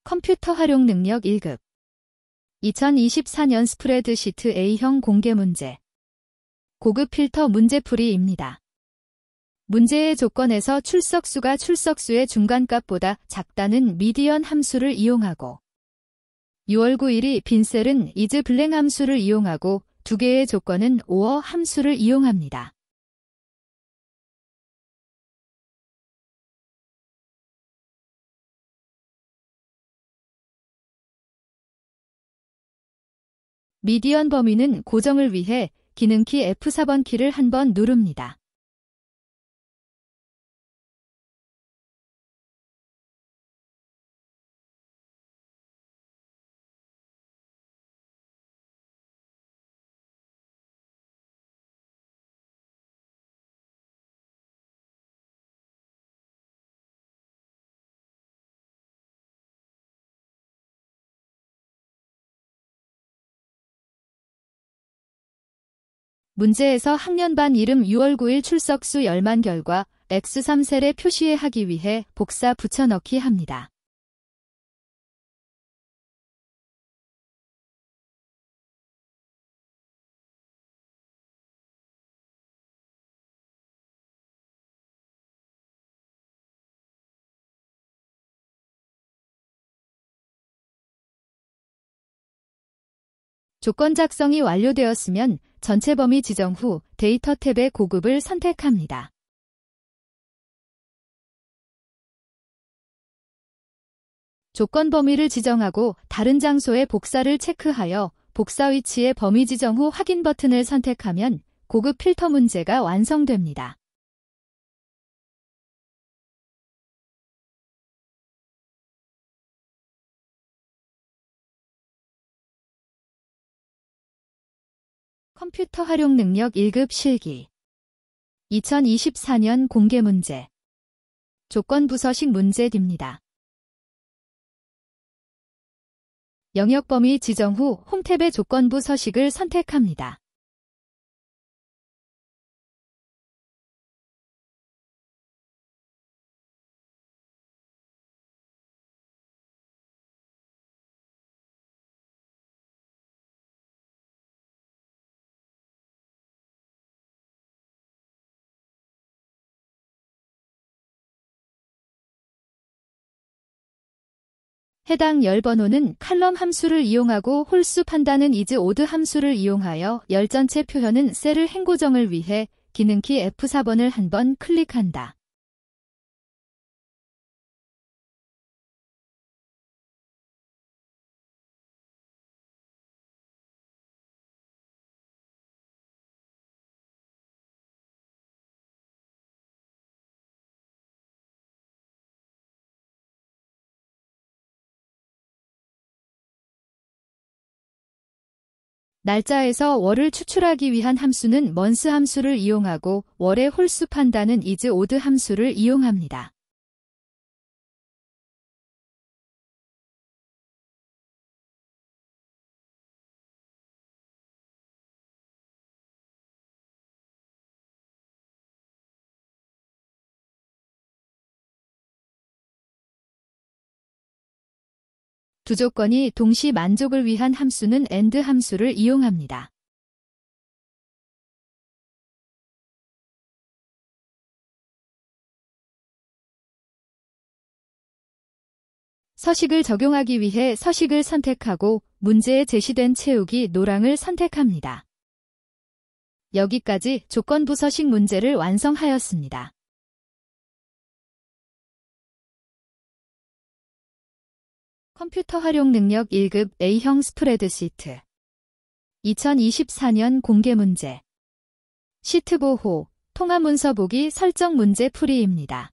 컴퓨터 활용 능력 1급 2024년 스프레드시트 A형 공개 문제 고급 필터 문제풀이입니다. 문제의 조건에서 출석수가 출석수의 중간값보다 작다는 미디언 함수를 이용하고 6월 9일이 빈 셀은 is 블랭 함수를 이용하고 두 개의 조건은 or 함수를 이용합니다. 미디언 범위는 고정을 위해 기능키 F4번 키를 한 번 누릅니다. 문제에서 학년반 이름 6월 9일 출석수 10만 결과 X3셀에 표시해 하기 위해 복사 붙여넣기 합니다. 조건 작성이 완료되었으면 전체 범위 지정 후 데이터 탭의 고급을 선택합니다. 조건 범위를 지정하고 다른 장소의 복사를 체크하여 복사 위치의 범위 지정 후 확인 버튼을 선택하면 고급 필터 문제가 완성됩니다. 컴퓨터 활용 능력 1급 실기 2024년 공개 문제 조건부 서식 문제입니다. 영역 범위 지정 후 홈탭의 조건부 서식을 선택합니다. 해당 열 번호는 칼럼 함수를 이용하고 홀수 판단은 is odd 함수를 이용하여 열 전체 표현은 셀을 행고정을 위해 기능키 F4번을 한 번 클릭한다. 날짜에서 월을 추출하기 위한 함수는 month 함수를 이용하고 월의 홀수 판단은 is odd 함수를 이용합니다. 두 조건이 동시 만족을 위한 함수는 AND 함수를 이용합니다. 서식을 적용하기 위해 서식을 선택하고 문제에 제시된 채우기 노랑을 선택합니다. 여기까지 조건부 서식 문제를 완성하였습니다. 컴퓨터 활용 능력 1급 A형 스프레드시트 2024년 공개 문제 시트 보호, 통합 문서 보기 설정 문제 풀이입니다.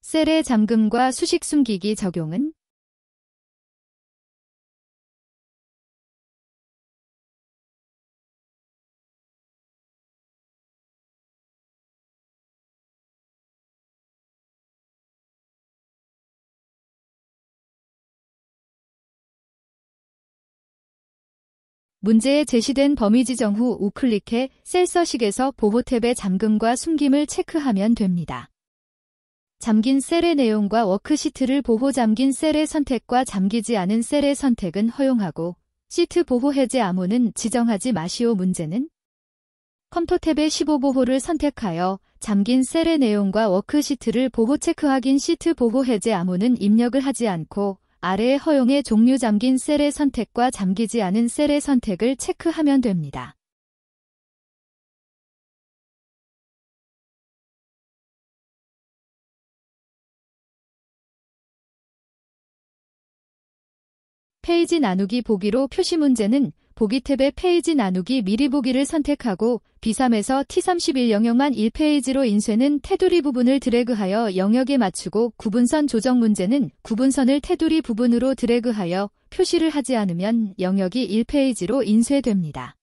셀의 잠금과 수식 숨기기 적용은 문제에 제시된 범위 지정 후 우클릭해 셀 서식에서 보호 탭의 잠금과 숨김을 체크하면 됩니다. 잠긴 셀의 내용과 워크시트를 보호 잠긴 셀의 선택과 잠기지 않은 셀의 선택은 허용하고 시트 보호 해제 암호는 지정하지 마시오. 문제는 컴퓨터 탭의 15보호를 선택하여 잠긴 셀의 내용과 워크시트를 보호 체크 확인 시트 보호 해제 암호는 입력을 하지 않고 아래의 허용의 종류 잠긴 셀의 선택과 잠기지 않은 셀의 선택을 체크하면 됩니다. 페이지 나누기 보기로 표시 문제는 보기 탭의 페이지 나누기 미리 보기를 선택하고 B3에서 T31 영역만 1페이지로 인쇄는 테두리 부분을 드래그하여 영역에 맞추고 구분선 조정 문제는 구분선을 테두리 부분으로 드래그하여 표시를 하지 않으면 영역이 1페이지로 인쇄됩니다.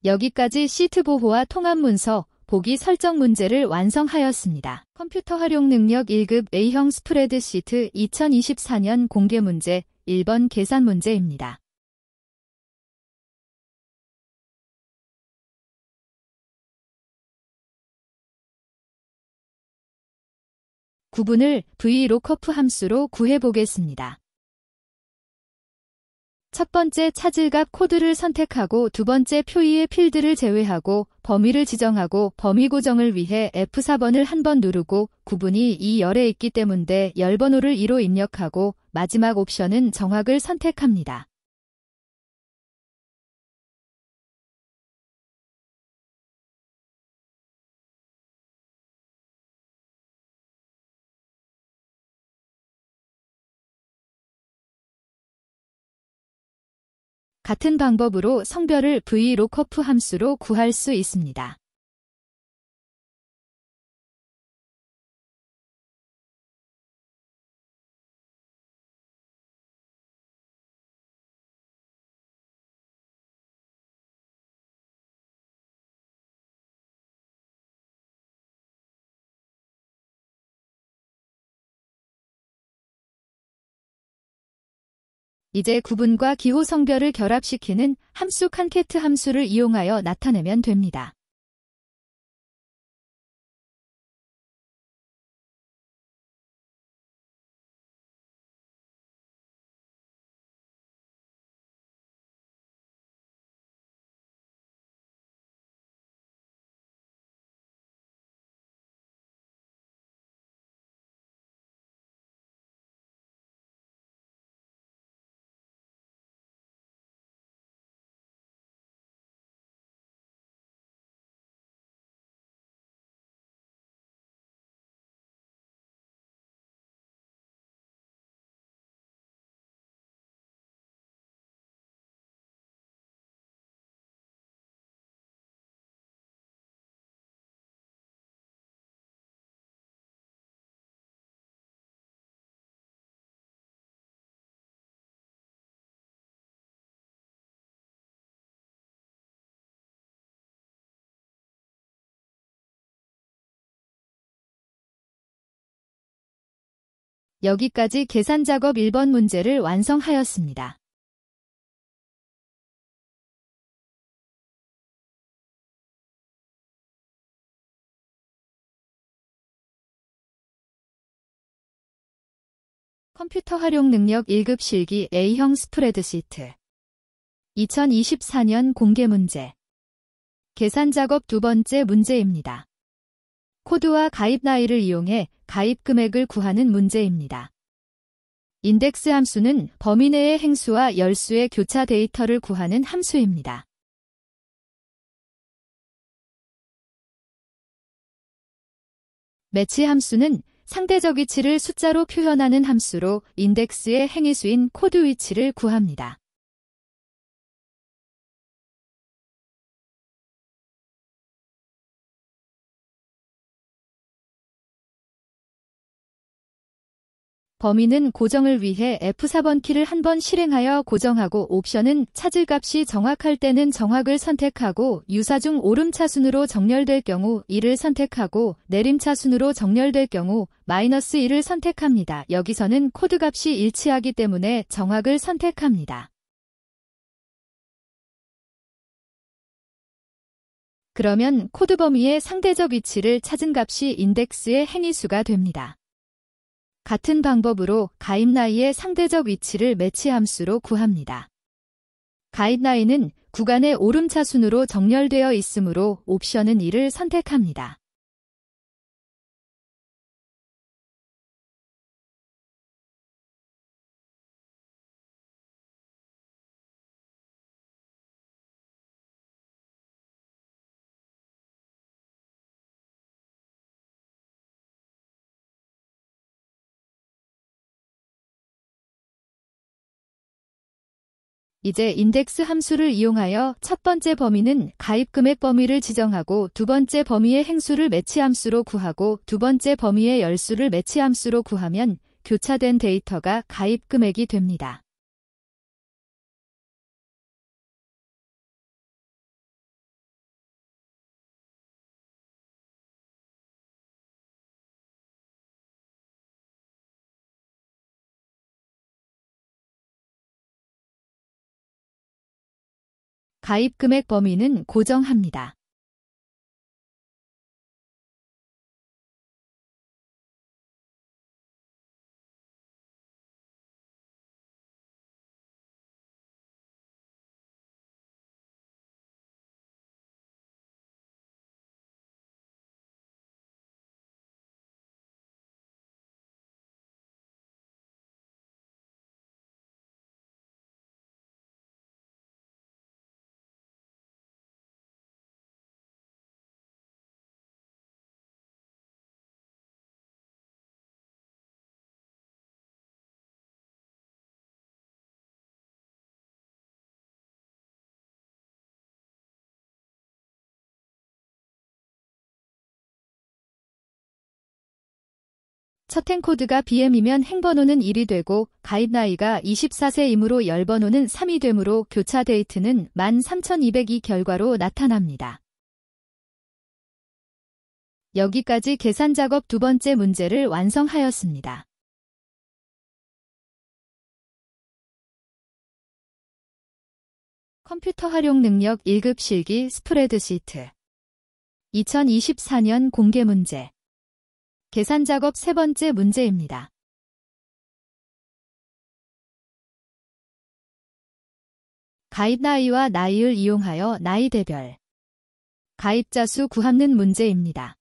여기까지 시트 보호와 통합 문서, 보기 설정 문제를 완성하였습니다. 컴퓨터 활용 능력 1급 A형 스프레드시트 2024년 공개 문제 1번 계산 문제입니다. 구분을 VLOOKUP 함수로 구해보겠습니다. 첫 번째 찾을값 코드를 선택하고 두 번째 표의의 필드를 제외하고 범위를 지정하고 범위 고정을 위해 F4번을 한 번 누르고 구분이 2열에 있기 때문에 열 번호를 2로 입력하고 마지막 옵션은 정확을 선택합니다. 같은 방법으로 성별을 VLOOKUP 함수로 구할 수 있습니다. 이제 구분과 기호 성별을 결합시키는 함수 칸캐트 함수를 이용하여 나타내면 됩니다. 여기까지 계산 작업 1번 문제를 완성하였습니다. 컴퓨터 활용 능력 1급 실기 A형 스프레드시트 2024년 공개 문제 계산 작업 두 번째 문제입니다. 코드와 가입 나이를 이용해 가입 금액을 구하는 문제입니다. 인덱스 함수는 범위 내의 행수와 열수의 교차 데이터를 구하는 함수입니다. 매치 함수는 상대적 위치를 숫자로 표현하는 함수로 인덱스의 행위수인 코드 위치를 구합니다. 범위는 고정을 위해 F4번 키를 한 번 실행하여 고정하고 옵션은 찾을 값이 정확할 때는 정확을 선택하고 유사중 오름차순으로 정렬될 경우 1을 선택하고 내림차순으로 정렬될 경우 -1을 선택합니다. 여기서는 코드 값이 일치하기 때문에 정확을 선택합니다. 그러면 코드 범위의 상대적 위치를 찾은 값이 인덱스의 행위수가 됩니다. 같은 방법으로 가입 나이의 상대적 위치를 매치 함수로 구합니다. 가입 나이는 구간의 오름차순으로 정렬되어 있으므로 옵션은 1을 선택합니다. 이제 인덱스 함수를 이용하여 첫 번째 범위는 가입 금액 범위를 지정하고 두 번째 범위의 행수를 매치 함수로 구하고 두 번째 범위의 열수를 매치 함수로 구하면 교차된 데이터가 가입 금액이 됩니다. 가입 금액 범위는 고정합니다. 첫 행코드가 BM이면 행번호는 1이 되고 가입 나이가 24세이므로 열번호는 3이 되므로 교차 데이트는 13202 결과로 나타납니다. 여기까지 계산 작업 두 번째 문제를 완성하였습니다. 컴퓨터 활용 능력 1급 실기 스프레드시트 2024년 공개 문제 계산 작업 세 번째 문제입니다. 가입 나이와 나이를 이용하여 나이 대별 가입자 수 구하는 문제입니다.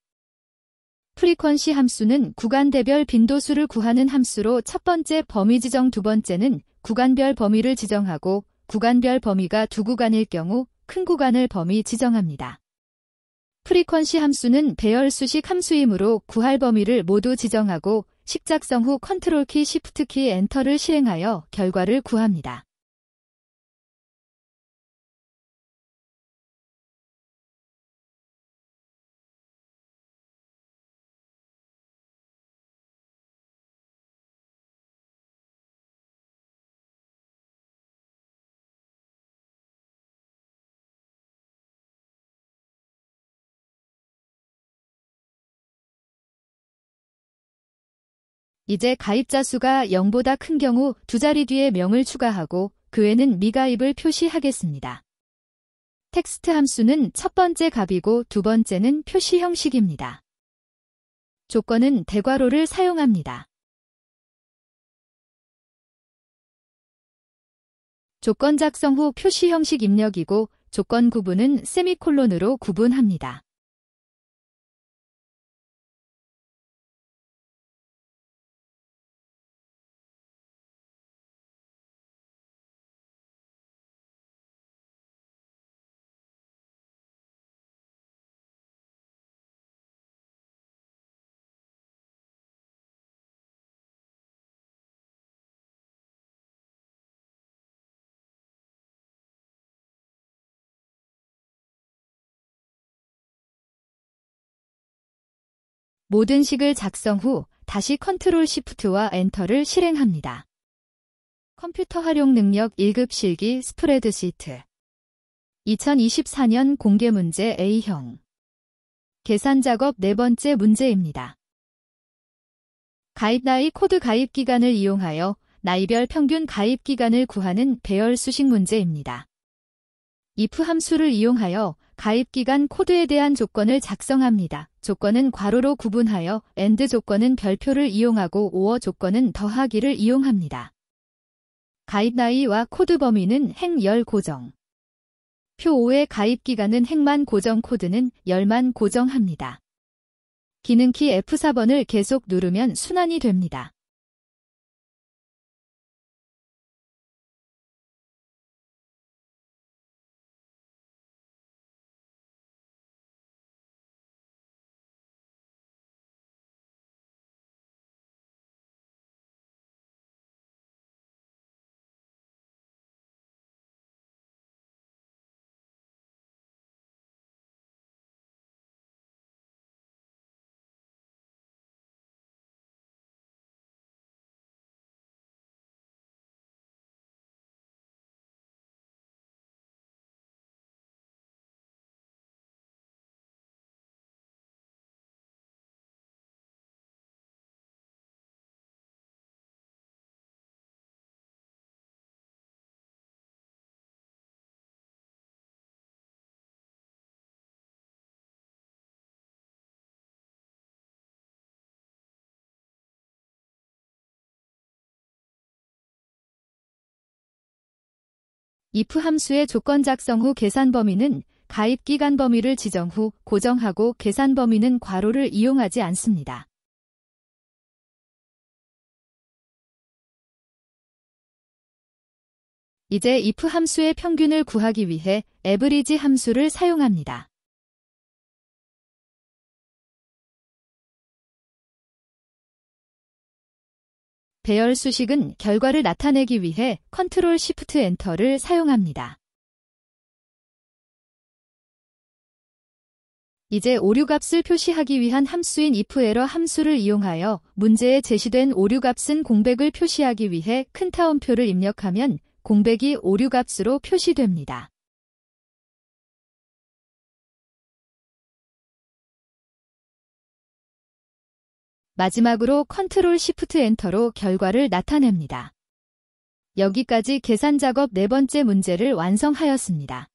프리퀀시 함수는 구간대별 빈도수를 구하는 함수로 첫 번째 범위 지정 두 번째는 구간별 범위를 지정하고 구간별 범위가 두 구간일 경우 큰 구간을 범위 지정합니다. 프리퀀시 함수는 배열수식 함수이므로 구할 범위를 모두 지정하고 식 작성 후 컨트롤 키 시프트 키 엔터를 실행하여 결과를 구합니다. 이제 가입자 수가 0보다 큰 경우 두 자리 뒤에 명을 추가하고 그 외는 미가입을 표시하겠습니다. 텍스트 함수는 첫 번째 값이고 두 번째는 표시 형식입니다. 조건은 대괄호를 사용합니다. 조건 작성 후 표시 형식 입력이고 조건 구분은 세미콜론으로 구분합니다. 모든 식을 작성 후 다시 컨트롤 시프트와 엔터를 실행합니다. 컴퓨터 활용 능력 1급 실기 스프레드시트 2024년 공개 문제 A형 계산 작업 네 번째 문제입니다. 가입 나이 코드 가입 기간을 이용하여 나이별 평균 가입 기간을 구하는 배열 수식 문제입니다. if 함수를 이용하여 가입 기간 코드에 대한 조건을 작성합니다. 조건은 괄호로 구분하여 AND 조건은 별표를 이용하고 OR 조건은 더하기를 이용합니다. 가입 나이와 코드 범위는 행 열 고정. 표 5의 가입 기간은 행만 고정 코드는 열만 고정합니다. 기능키 F4번을 계속 누르면 순환이 됩니다. if 함수의 조건 작성 후 계산 범위는 가입 기간 범위를 지정 후 고정하고 계산 범위는 괄호를 이용하지 않습니다. 이제 if 함수의 평균을 구하기 위해 average 함수를 사용합니다. 배열 수식은 결과를 나타내기 위해 컨트롤 시프트 엔터를 사용합니다. 이제 오류값을 표시하기 위한 함수인 ifError 함수를 이용하여 문제에 제시된 오류값은 공백을 표시하기 위해 큰 따옴표를 입력하면 공백이 오류값으로 표시됩니다. 마지막으로 컨트롤 시프트 엔터로 결과를 나타냅니다. 여기까지 계산 작업 네 번째 문제를 완성하였습니다.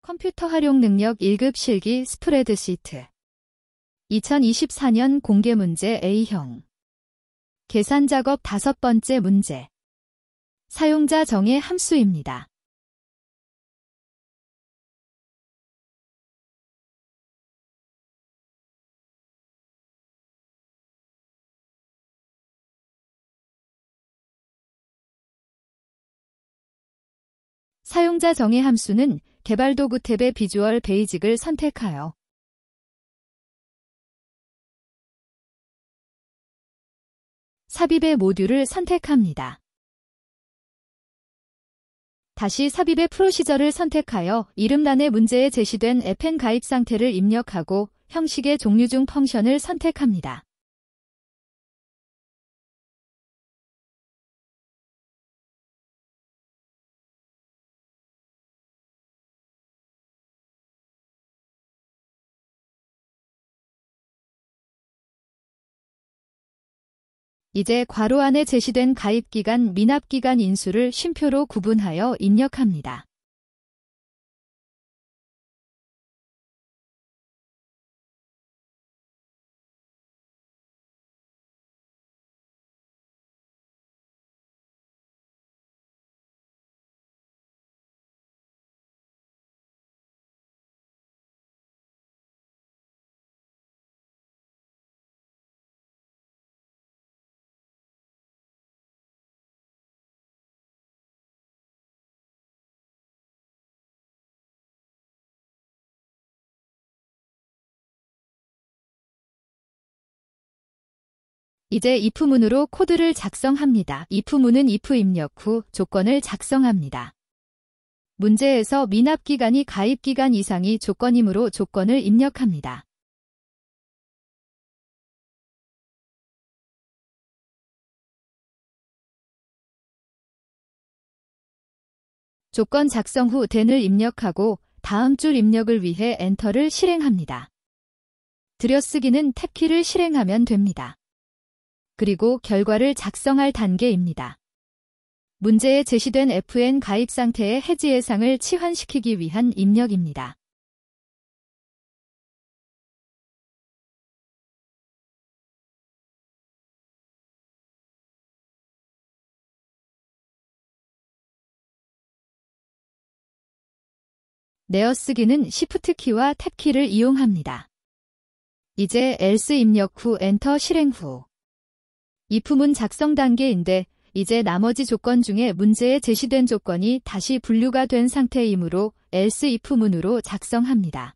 컴퓨터 활용 능력 1급 실기 스프레드시트 2024년 공개 문제 A형 계산 작업 다섯 번째 문제 사용자 정의 함수입니다. 사용자 정의 함수는 개발도구 탭의 비주얼 베이직을 선택하여 삽입의 모듈을 선택합니다. 다시 삽입의 프로시저를 선택하여 이름란에 문제에 제시된 append 가입 상태를 입력하고 형식의 종류 중 펑션을 선택합니다. 이제 괄호 안에 제시된 가입기간, 미납기간 인수를 쉼표로 구분하여 입력합니다. 이제 if문으로 코드를 작성합니다. if문은 if 입력 후 조건을 작성합니다. 문제에서 미납기간이 가입기간 이상이 조건이므로 조건을 입력합니다. 조건 작성 후 then을 입력하고 다음 줄 입력을 위해 엔터를 실행합니다. 들여쓰기는 탭키를 실행하면 됩니다. 그리고 결과를 작성할 단계입니다. 문제에 제시된 FN 가입 상태의 해지 예상을 치환시키기 위한 입력입니다. 내어쓰기는 Shift키와 탭키를 이용합니다. 이제 else 입력 후 엔터 실행 후 if문 작성 단계인데 이제 나머지 조건 중에 문제에 제시된 조건이 다시 분류가 된 상태이므로 else if문으로 작성합니다.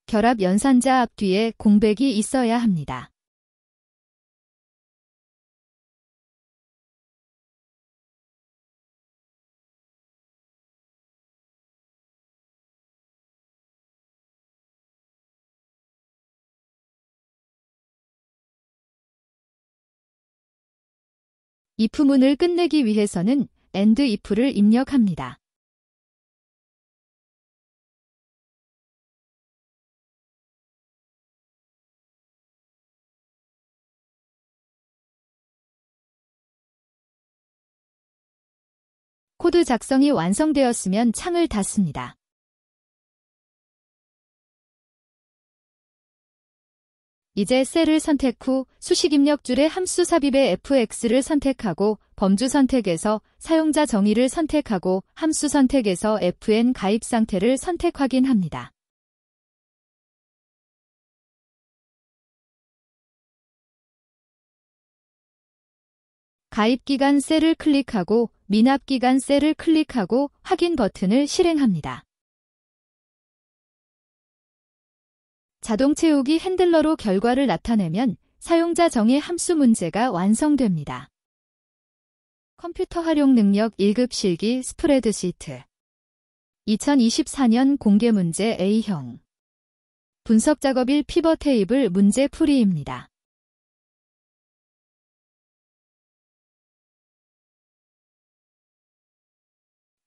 결합 연산자 앞뒤에 공백이 있어야 합니다. if문을 끝내기 위해서는 end if를 입력합니다. 코드 작성이 완성되었으면 창을 닫습니다. 이제 셀을 선택 후 수식 입력줄의 함수 삽입의 fx를 선택하고 범주 선택에서 사용자 정의를 선택하고 함수 선택에서 fn 가입 상태를 선택 확인합니다. 가입기간 셀을 클릭하고 미납기간 셀을 클릭하고 확인 버튼을 실행합니다. 자동 채우기 핸들러로 결과를 나타내면 사용자 정의 함수 문제가 완성됩니다. 컴퓨터 활용 능력 1급 실기 스프레드시트 2024년 공개 문제 A형 분석 작업 1 피벗 테이블 문제 풀이입니다.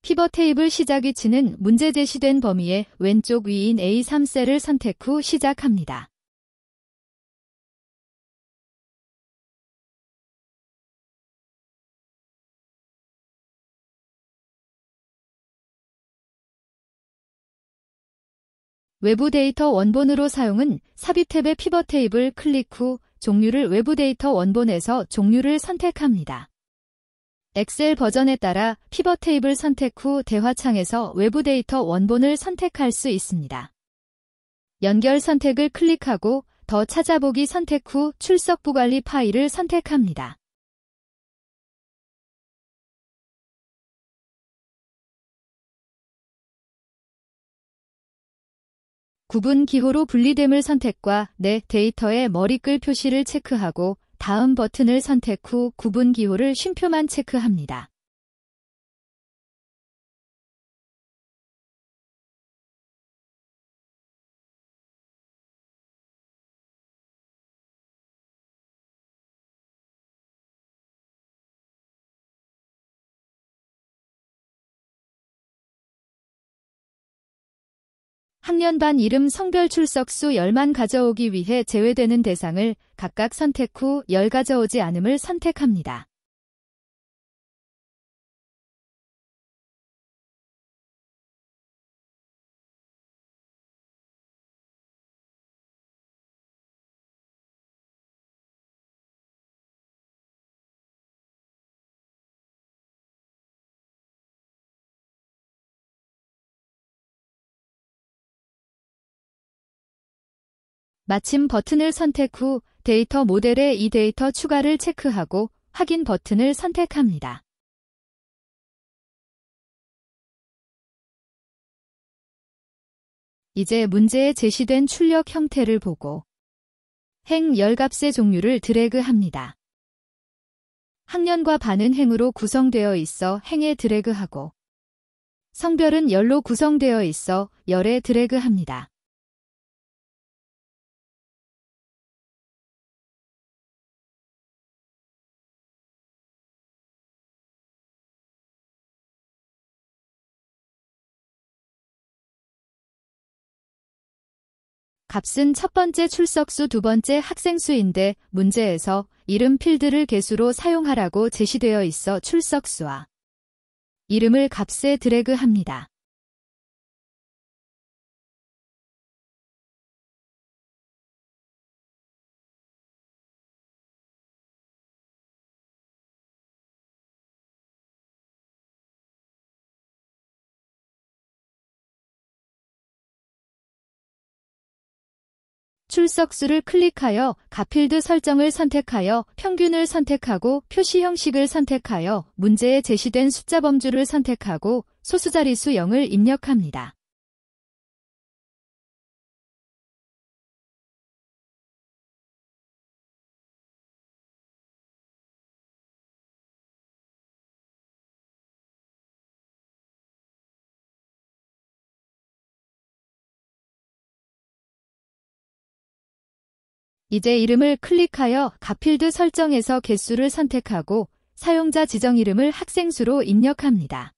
피벗 테이블 시작 위치는 문제 제시된 범위의 왼쪽 위인 A3셀을 선택 후 시작합니다. 외부 데이터 원본으로 사용은 삽입 탭의 피벗 테이블 클릭 후 종류를 외부 데이터 원본에서 종류를 선택합니다. 엑셀 버전에 따라 피벗 테이블 선택 후 대화창에서 외부 데이터 원본을 선택할 수 있습니다. 연결 선택을 클릭하고 더 찾아보기 선택 후 출석부 관리 파일을 선택합니다. 구분 기호로 분리됨을 선택과 내 데이터의 머리글 표시를 체크하고 다음 버튼을 선택 후 구분 기호를 쉼표만 체크합니다. 학년반 이름 성별 출석수 10만 가져오기 위해 제외되는 대상을 각각 선택 후 10 가져오지 않음을 선택합니다. 마침 버튼을 선택 후 데이터 모델에 이 데이터 추가를 체크하고 확인 버튼을 선택합니다. 이제 문제에 제시된 출력 형태를 보고 행 10값의 종류를 드래그합니다. 학년과 반은 행으로 구성되어 있어 행에 드래그하고 성별은 열로 구성되어 있어 열에 드래그합니다. 값은 첫 번째 출석수 두 번째 학생수인데 문제에서 이름 필드를 개수로 사용하라고 제시되어 있어 출석수와 이름을 값에 드래그합니다. 출석수를 클릭하여 값필드 설정을 선택하여 평균을 선택하고 표시 형식을 선택하여 문제에 제시된 숫자 범주를 선택하고 소수자리수 0을 입력합니다. 이제 이름을 클릭하여 값필드 설정에서 개수를 선택하고 사용자 지정 이름을 학생수로 입력합니다.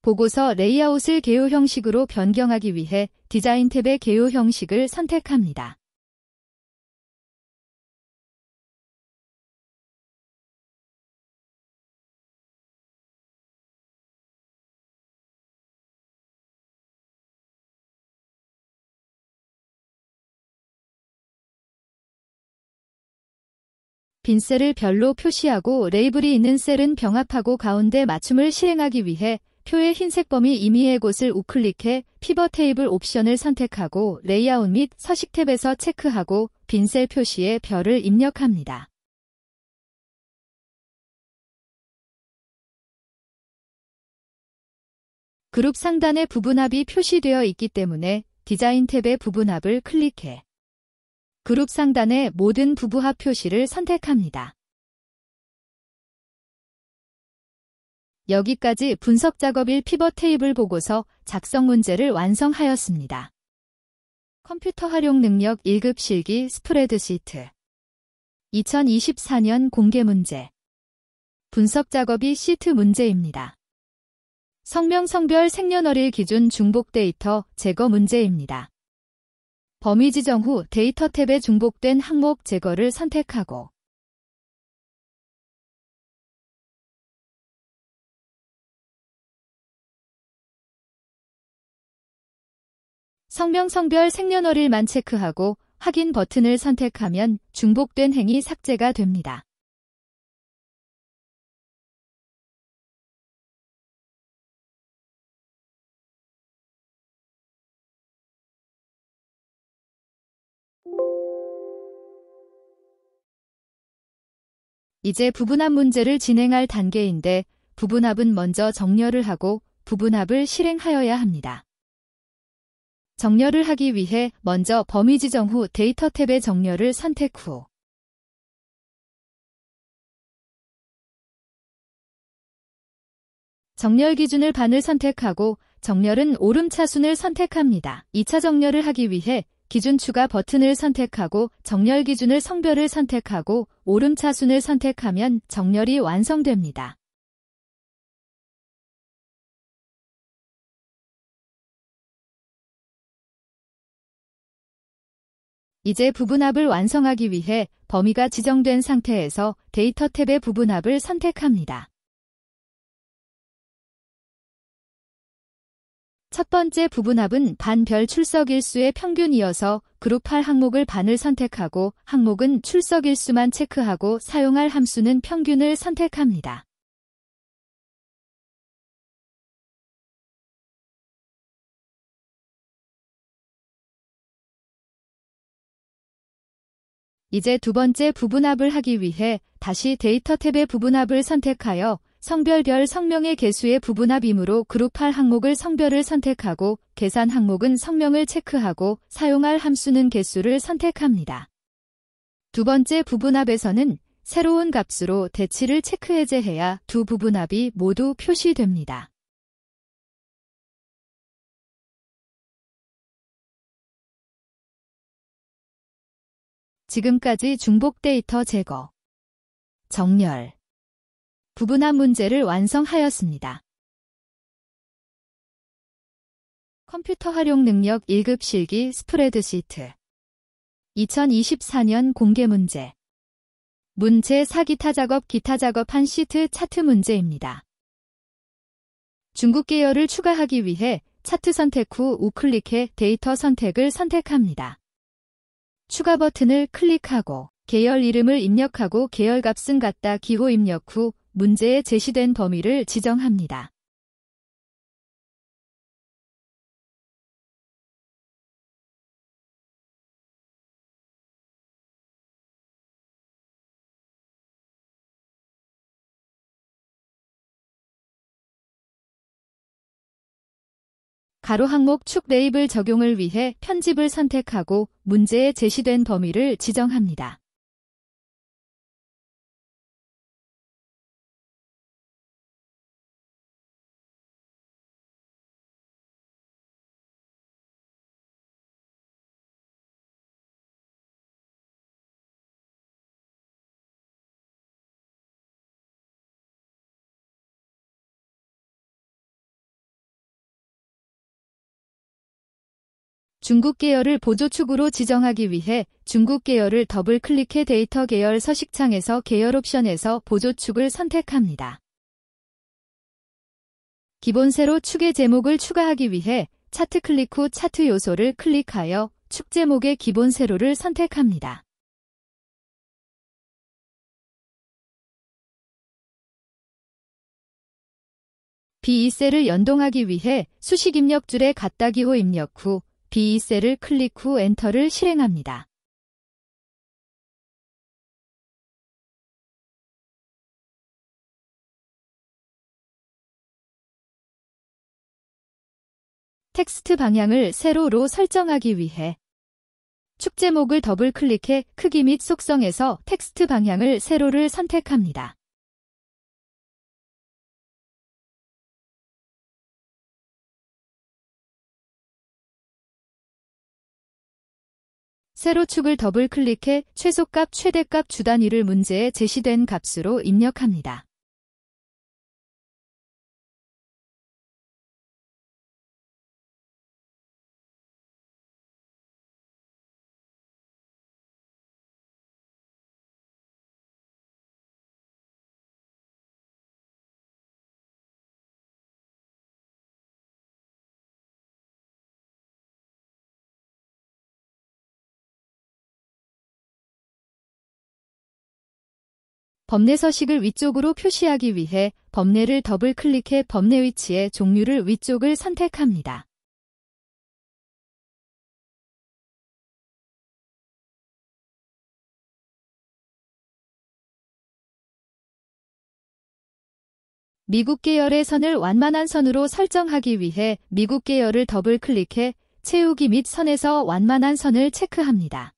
보고서 레이아웃을 개요 형식으로 변경하기 위해 디자인 탭의 개요 형식을 선택합니다. 빈 셀을 별로 표시하고 레이블이 있는 셀은 병합하고 가운데 맞춤을 실행하기 위해 표의 흰색 범위 임의의 곳을 우클릭해 피벗 테이블 옵션을 선택하고 레이아웃 및 서식 탭에서 체크하고 빈 셀 표시에 별을 입력합니다. 그룹 상단에 부분합이 표시되어 있기 때문에 디자인 탭의 부분합을 클릭해 그룹 상단의 모든 부부합 표시를 선택합니다. 여기까지 분석 작업 1 피벗 테이블 보고서 작성 문제를 완성하였습니다. 컴퓨터 활용 능력 1급 실기 스프레드시트 2024년 공개 문제 분석 작업이 시트 문제입니다. 성명 성별 생년월일 기준 중복 데이터 제거 문제입니다. 범위 지정 후 데이터 탭에 중복된 항목 제거를 선택하고 성명 성별 생년월일만 체크하고 확인 버튼을 선택하면 중복된 행이 삭제가 됩니다. 이제 부분합 문제를 진행할 단계인데 부분합은 먼저 정렬을 하고 부분합을 실행하여야 합니다. 정렬을 하기 위해 먼저 범위 지정 후 데이터 탭의 정렬을 선택 후 정렬 기준을 반을 선택하고 정렬은 오름차순을 선택합니다. 2차 정렬을 하기 위해 기준 추가 버튼을 선택하고 정렬 기준을 성별을 선택하고 오름차순을 선택하면 정렬이 완성됩니다. 이제 부분합을 완성하기 위해 범위가 지정된 상태에서 데이터 탭의 부분합을 선택합니다. 첫 번째 부분합은 반별 출석 일수의 평균이어서 그룹 8 항목을 반을 선택하고 항목은 출석 일수만 체크하고 사용할 함수는 평균을 선택합니다. 이제 두 번째 부분합을 하기 위해 다시 데이터 탭의 부분합을 선택하여 성별별 성명의 개수의 부분합이므로 그룹 8 항목을 성별을 선택하고 계산 항목은 성명을 체크하고 사용할 함수는 개수를 선택합니다. 두 번째 부분합에서는 새로운 값으로 대치를 체크 해제해야 두 부분합이 모두 표시됩니다. 지금까지 중복 데이터 제거, 정렬, 부분합 문제를 완성하였습니다. 컴퓨터 활용 능력 1급 실기 스프레드시트 2024년 공개 문제 문제 4 기타 작업한 시트 차트 문제입니다. 중국 계열을 추가하기 위해 차트 선택 후 우클릭해 데이터 선택을 선택합니다. 추가 버튼을 클릭하고 계열 이름을 입력하고 계열 값은 같다 기호 입력 후 문제에 제시된 범위를 지정합니다. 가로 항목 축 레이블 적용을 위해 편집을 선택하고 문제에 제시된 범위를 지정합니다. 중국 계열을 보조축으로 지정하기 위해 중국 계열을 더블 클릭해 데이터 계열 서식창에서 계열 옵션에서 보조축을 선택합니다. 기본 세로 축의 제목을 추가하기 위해 차트 클릭 후 차트 요소를 클릭하여 축 제목의 기본 세로를 선택합니다. B2셀을 연동하기 위해 수식 입력줄에 갖다 기호 입력 후 B2셀을 클릭 후 엔터를 실행합니다. 텍스트 방향을 세로로 설정하기 위해 축 제목을 더블 클릭해 크기 및 속성에서 텍스트 방향을 세로를 선택합니다. 세로 축을 더블 클릭해 최소값, 최대값 주 단위를 문제에 제시된 값으로 입력합니다. 범례 서식을 위쪽으로 표시하기 위해 범례를 더블 클릭해 범례 위치의 종류를 위쪽을 선택합니다. 미국 계열의 선을 완만한 선으로 설정하기 위해 미국 계열을 더블 클릭해 채우기 및 선에서 완만한 선을 체크합니다.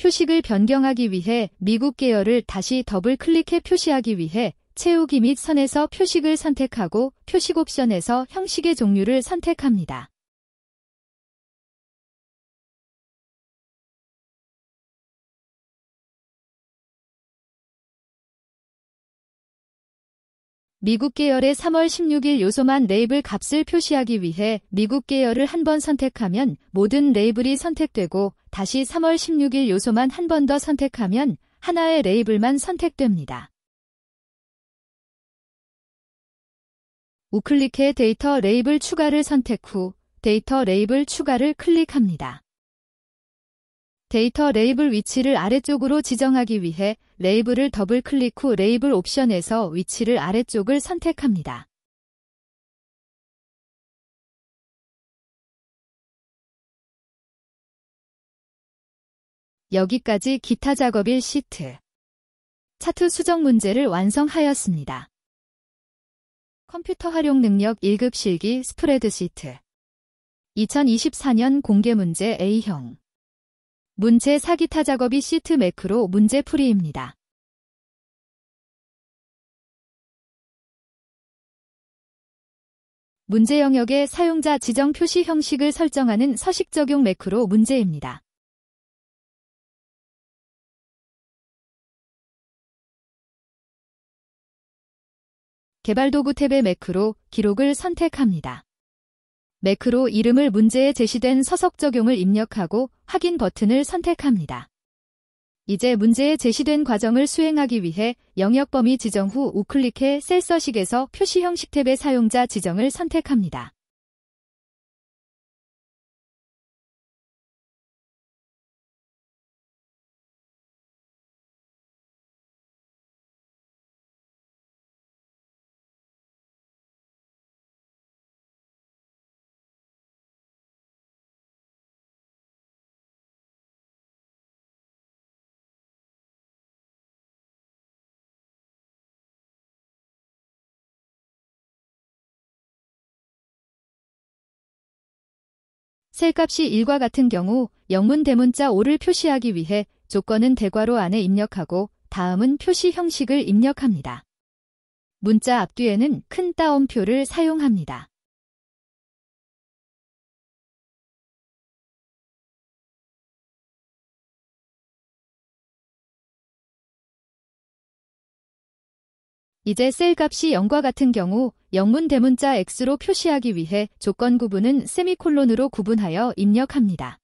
표식을 변경하기 위해 미국 계열을 다시 더블 클릭해 표시하기 위해 채우기 및 선에서 표식을 선택하고 표식 옵션에서 형식의 종류를 선택합니다. 미국 계열의 3월 16일 요소만 레이블 값을 표시하기 위해 미국 계열을 한 번 선택하면 모든 레이블이 선택되고 다시 3월 16일 요소만 한 번 더 선택하면 하나의 레이블만 선택됩니다. 우클릭해 데이터 레이블 추가를 선택 후 데이터 레이블 추가를 클릭합니다. 데이터 레이블 위치를 아래쪽으로 지정하기 위해 레이블을 더블 클릭 후 레이블 옵션에서 위치를 아래쪽을 선택합니다. 여기까지 기타 작업일 시트 차트 수정 문제를 완성하였습니다. 컴퓨터 활용 능력 1급 실기 스프레드시트 2024년 공개 문제 A형 문제 4기타 작업이 시트 매크로 문제풀이입니다. 문제 영역의 사용자 지정 표시 형식을 설정하는 서식 적용 매크로 문제입니다. 개발도구 탭의 매크로 기록을 선택합니다. 매크로 이름을 문제에 제시된 서석 적용을 입력하고 확인 버튼을 선택합니다. 이제 문제에 제시된 과정을 수행하기 위해 영역 범위 지정 후 우클릭해 셀 서식에서 표시 형식 탭의 사용자 지정을 선택합니다. 셀값이 1과 같은 경우 영문 대문자 5를 표시하기 위해 조건은 대괄호 안에 입력하고 다음은 표시 형식을 입력합니다. 문자 앞뒤에는 큰 따옴표를 사용합니다. 이제 셀값이 0과 같은 경우 영문 대문자 X로 표시하기 위해 조건 구분은 세미콜론으로 구분하여 입력합니다.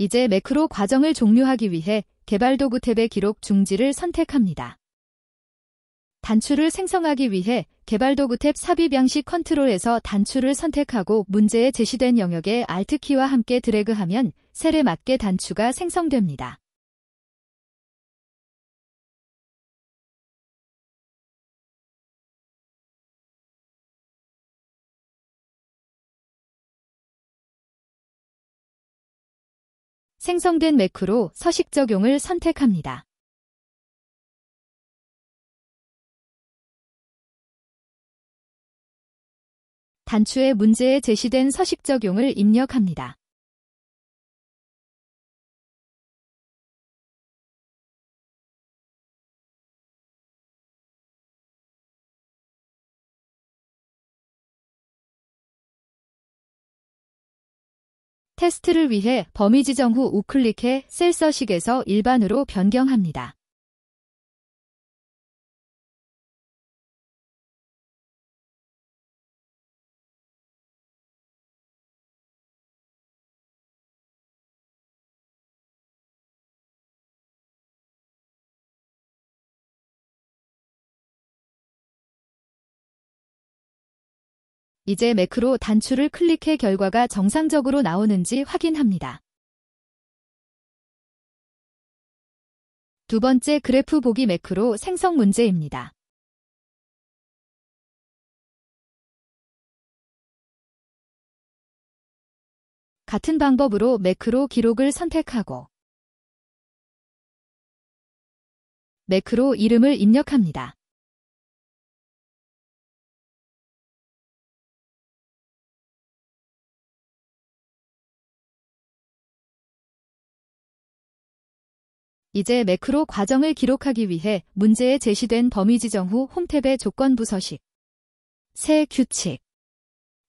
이제 매크로 과정을 종료하기 위해 개발도구 탭의 기록 중지를 선택합니다. 단추를 생성하기 위해 개발도구 탭 삽입 양식 컨트롤에서 단추를 선택하고 문제에 제시된 영역에 Alt키와 함께 드래그하면 셀에 맞게 단추가 생성됩니다. 생성된 매크로 서식 적용을 선택합니다. 단추에 문제에 제시된 서식 적용을 입력합니다. 테스트를 위해 범위 지정 후 우클릭해 셀 서식에서 일반으로 변경합니다. 이제 매크로 단추를 클릭해 결과가 정상적으로 나오는지 확인합니다. 두 번째 그래프 보기 매크로 생성 문제입니다. 같은 방법으로 매크로 기록을 선택하고 매크로 이름을 입력합니다. 이제 매크로 과정을 기록하기 위해 문제에 제시된 범위 지정 후 홈탭의 조건부 서식, 새 규칙,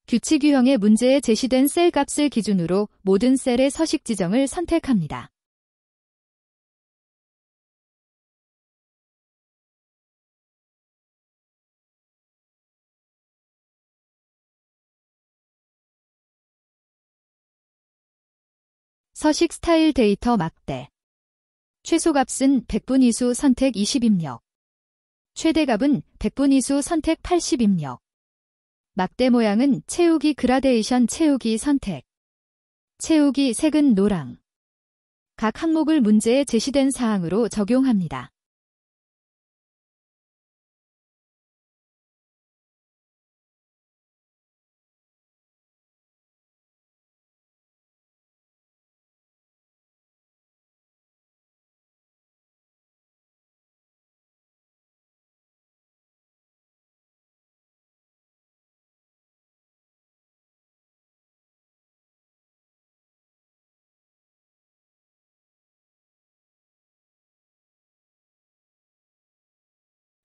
규칙 유형의 문제에 제시된 셀 값을 기준으로 모든 셀의 서식 지정을 선택합니다. 서식 스타일 데이터 막대 최소값은 100분 이수 선택 20 입력 최대값은 100분 이수 선택 80 입력 막대 모양은 채우기 그라데이션 채우기 선택 채우기 색은 노랑 각 항목을 문제에 제시된 사항으로 적용합니다.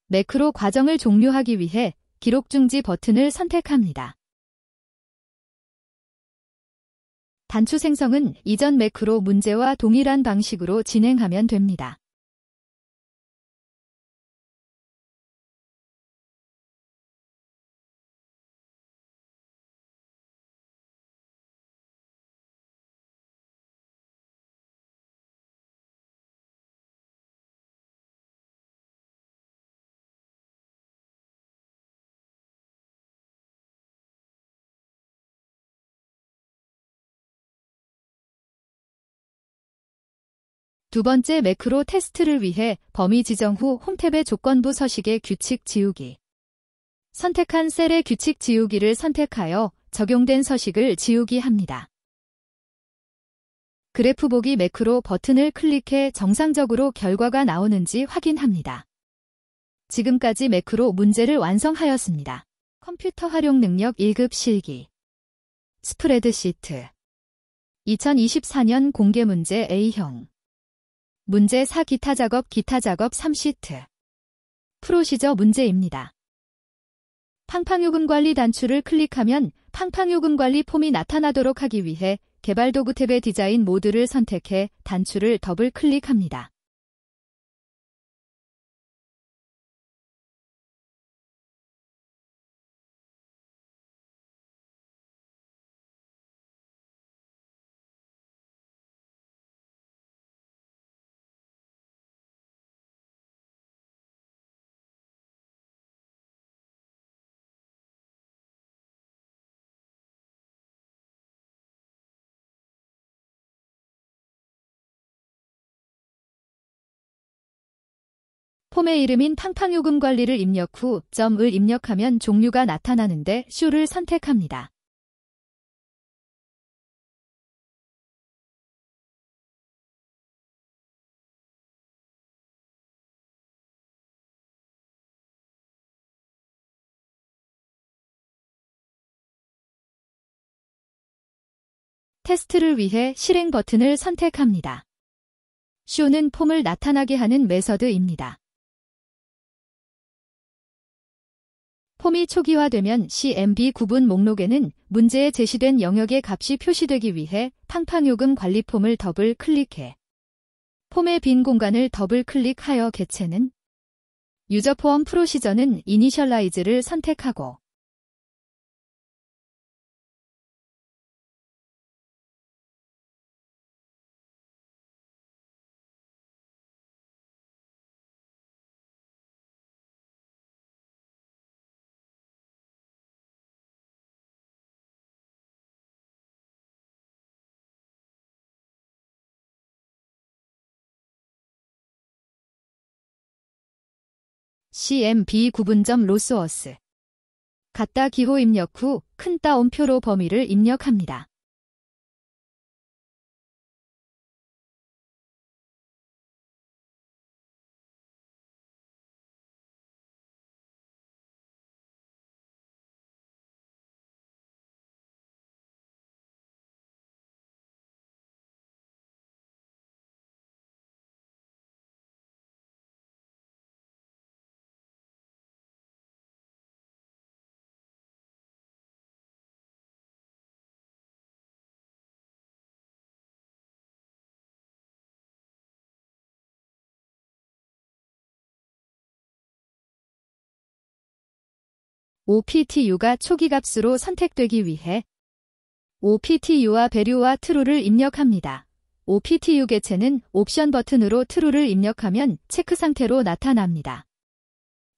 매크로 과정을 종료하기 위해 기록 중지 버튼을 선택합니다. 단추 생성은 이전 매크로 문제와 동일한 방식으로 진행하면 됩니다. 두 번째 매크로 테스트를 위해 범위 지정 후 홈탭의 조건부 서식의 규칙 지우기. 선택한 셀의 규칙 지우기를 선택하여 적용된 서식을 지우기 합니다. 그래프 보기 매크로 버튼을 클릭해 정상적으로 결과가 나오는지 확인합니다. 지금까지 매크로 문제를 완성하였습니다. 컴퓨터 활용 능력 1급 실기 스프레드시트 2024년 공개 문제 A형 문제 4 기타 작업 3시트 프로시저 문제입니다. 팡팡요금 관리 단추를 클릭하면 팡팡요금 관리 폼이 나타나도록 하기 위해 개발 도구 탭의 디자인 모드를 선택해 단추를 더블 클릭합니다. 폼의 이름인 팡팡요금 관리를 입력 후 점을 입력하면 종류가 나타나는데 쇼를 선택합니다. 테스트를 위해 실행 버튼을 선택합니다. 쇼는 폼을 나타나게 하는 메서드입니다. 폼이 초기화되면 CMB 구분 목록에는 문제에 제시된 영역의 값이 표시되기 위해 팡팡요금 관리 폼을 더블 클릭해 폼의 빈 공간을 더블 클릭하여 개체는 유저 포엄 프로시저는 이니셜라이즈를 선택하고 CMB 구분점 로스워스. 갖다 기호 입력 후 큰 따옴표로 범위를 입력합니다. OPTU가 초기값으로 선택되기 위해 OPTU와 배류와 true를 입력합니다. OPTU 개체는 옵션 버튼으로 true를 입력하면 체크 상태로 나타납니다.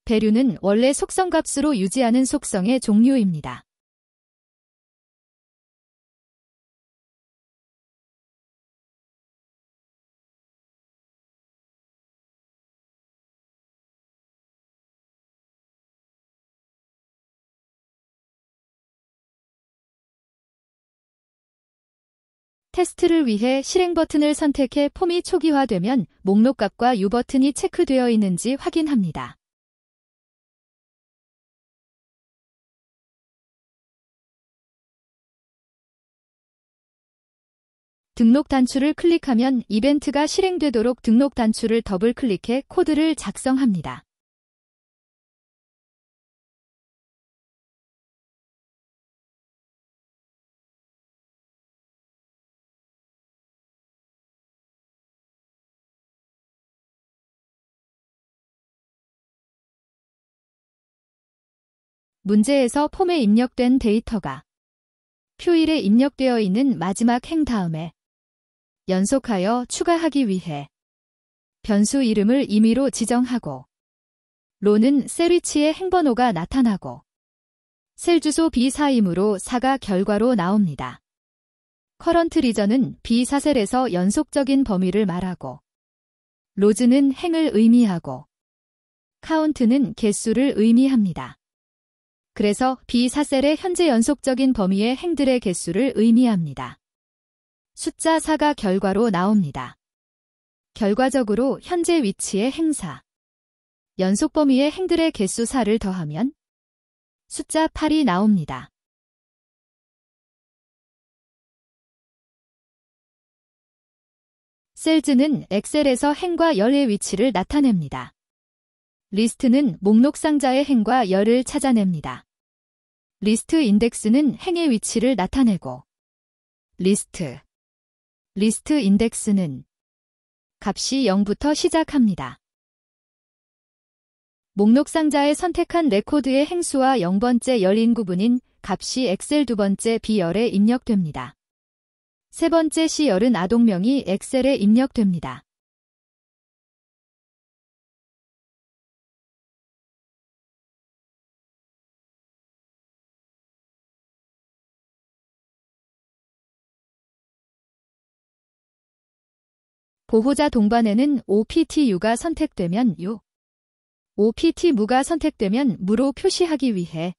배류는 원래 속성값으로 유지하는 속성의 종류입니다. 테스트를 위해 실행 버튼을 선택해 폼이 초기화되면 목록값과 U 버튼이 체크되어 있는지 확인합니다. 등록 단추를 클릭하면 이벤트가 실행되도록 등록 단추를 더블 클릭해 코드를 작성합니다. 문제에서 폼에 입력된 데이터가 표일에 입력되어 있는 마지막 행 다음에 연속하여 추가하기 위해 변수 이름을 임의로 지정하고 로는 셀 위치에 행번호가 나타나고 셀 주소 B4이므로 4가 결과로 나옵니다. 커런트 리전은 B4셀에서 연속적인 범위를 말하고 로즈는 행을 의미하고 카운트는 개수를 의미합니다. 그래서 B4셀의 현재 연속적인 범위의 행들의 개수를 의미합니다. 숫자 4가 결과로 나옵니다. 결과적으로 현재 위치의 행사, 연속 범위의 행들의 개수 4를 더하면 숫자 8이 나옵니다. 셀즈는 엑셀에서 행과 열의 위치를 나타냅니다. 리스트는 목록 상자의 행과 열을 찾아냅니다. 리스트 인덱스는 행의 위치를 나타내고 리스트 인덱스는 값이 0부터 시작합니다. 목록 상자에 선택한 레코드의 행수와 0번째 열인 구분인 값이 엑셀 2번째 B열에 입력됩니다. 3번째 C열은 아동명이 엑셀에 입력됩니다. 보호자 동반에는 OPTU가 선택되면 U, OPTMU가 선택되면 무로 표시하기 위해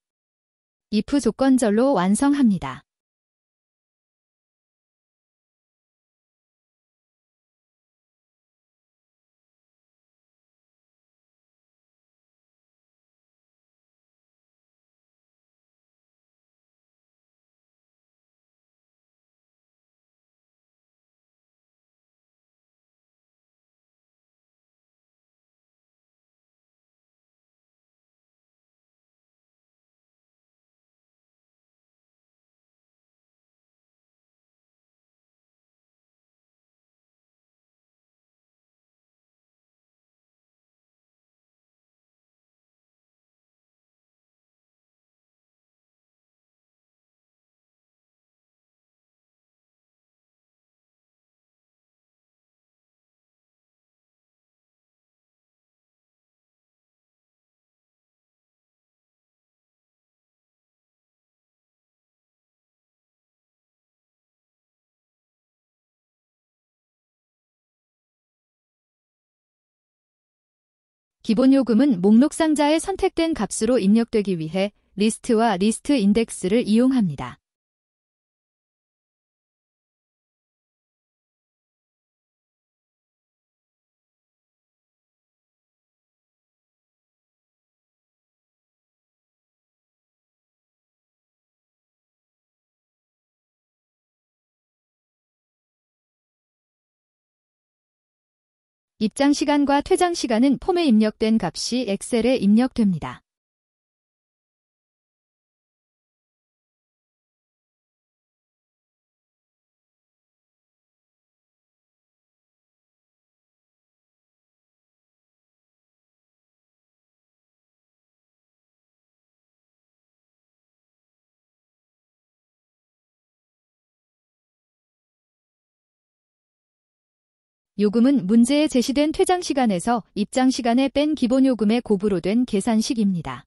if 조건절로 완성합니다. 기본 요금은 목록 상자에 선택된 값으로 입력되기 위해 리스트와 리스트 인덱스를 이용합니다. 입장 시간과 퇴장 시간은 폼에 입력된 값이 엑셀에 입력됩니다. 요금은 문제에 제시된 퇴장 시간에서 입장 시간에 뺀 기본 요금의 곱으로 된 계산식입니다.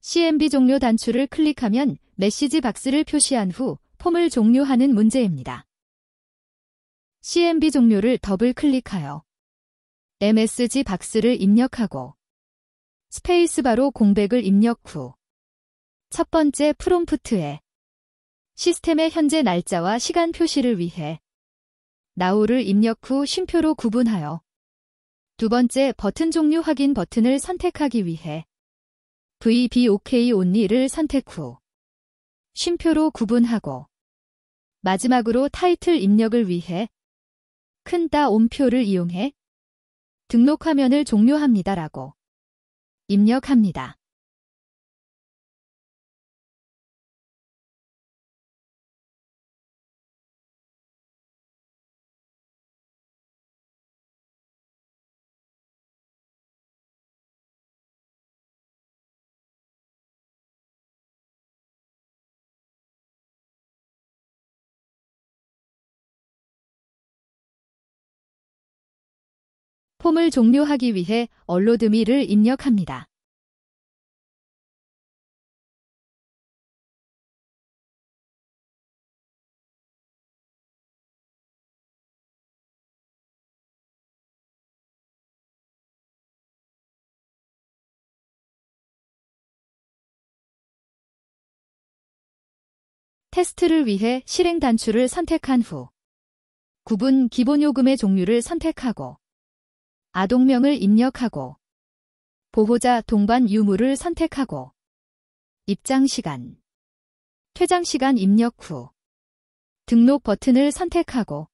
CMB 종료 단추를 클릭하면 메시지 박스를 표시한 후 폼을 종료하는 문제입니다. CMB 종료를 더블 클릭하여 MSG 박스를 입력하고 스페이스바로 공백을 입력 후 첫 번째 프롬프트에 시스템의 현재 날짜와 시간 표시를 위해 now를 입력 후 쉼표로 구분하여 두 번째 버튼 종류 확인 버튼을 선택하기 위해 VBOK only를 선택 후 쉼표로 구분하고 마지막으로 타이틀 입력을 위해 큰 따옴표를 이용해 등록 화면을 종료합니다라고 입력합니다. 폼을 종료하기 위해 얼로드미를 입력합니다. 테스트를 위해 실행 단추를 선택한 후 구분 기본 요금의 종류를 선택하고 아동명을 입력하고 보호자 동반 유무를 선택하고 입장 시간, 퇴장 시간 입력 후 등록 버튼을 선택하고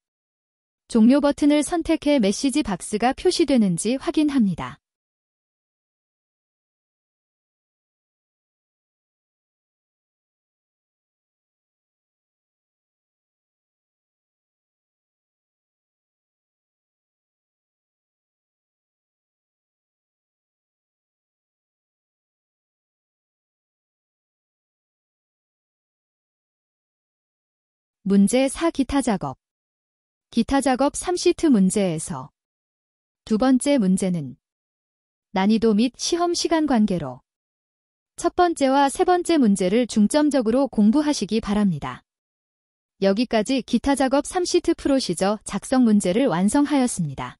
종료 버튼을 선택해 메시지 박스가 표시되는지 확인합니다. 문제 4 기타 작업. 기타 작업 3시트 문제에서 두 번째 문제는 난이도 및 시험 시간 관계로 첫 번째와 세 번째 문제를 중점적으로 공부하시기 바랍니다. 여기까지 기타 작업 3시트 프로시저 작성 문제를 완성하였습니다.